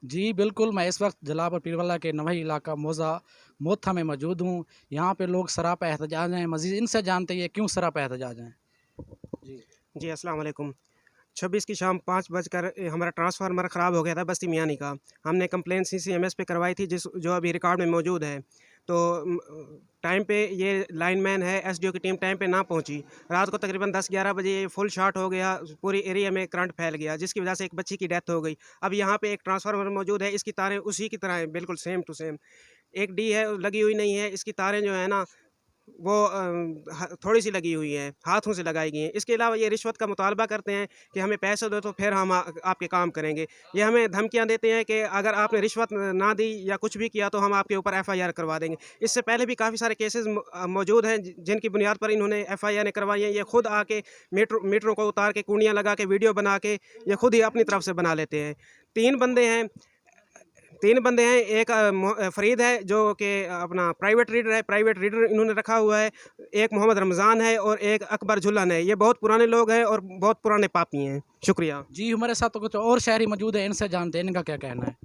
जी, बिल्कुल, मैं इस वक़्त जलालपुर पीरवाला के नवही इलाका मौज़ा मोथा में मौजूद हूँ। यहाँ पे लोग सरापा एहतजाज हैं। मज़ीद इनसे जानते हैं क्यों सरापा एहतजाज हैं? जी। जी, अस्सलाम वालेकुम। 26 की शाम 5 बजकर हमारा ट्रांसफ़ार्मर ख़राब हो गया था बस्ती मियानी का। हमने कंप्लेंट सीसीएमएस पे करवाई थी जो अभी रिकॉर्ड में मौजूद है। तो टाइम पे ये लाइनमैन है, एसडीओ की टीम टाइम पे ना पहुंची। रात को तकरीबन 10-11 बजे ये फुल शॉट हो गया, पूरी एरिया में करंट फैल गया, जिसकी वजह से एक बच्ची की डेथ हो गई। अब यहाँ पे एक ट्रांसफ़ार्मर मौजूद है, इसकी तारें उसी की तरह हैं, बिल्कुल सेम टू सेम। एक डी है, लगी हुई नहीं है, इसकी तारें जो है ना वो थोड़ी-सी लगी हुई हैं, हाथों से लगाई गई हैं। इसके अलावा ये रिश्वत का मुतालबा करते हैं कि हमें पैसे दो तो फिर हम आपके काम करेंगे। ये हमें धमकियाँ देते हैं कि अगर आपने रिश्वत ना दी या कुछ भी किया तो हम आपके ऊपर एफआईआर करवा देंगे। इससे पहले भी काफ़ी सारे केसेज़ मौजूद हैं जिनकी बुनियाद पर इन्होंने एफआईआर करवाई हैं। ये खुद आके मीटरों को उतार के कूनियाँ लगा के वीडियो बना के ये खुद ही अपनी तरफ से बना लेते हैं। 3 बंदे हैं 3 बंदे हैं, एक फ़रीद है जो कि अपना प्राइवेट रीडर इन्होंने रखा हुआ है, एक मोहम्मद रमज़ान है और एक अकबर झुल्लन है। ये बहुत पुराने लोग हैं और बहुत पुराने पापी हैं। शुक्रिया। जी, हमारे साथ तो कुछ और शहरी मौजूद हैं, इनसे जानते हैं, इनका क्या कहना है?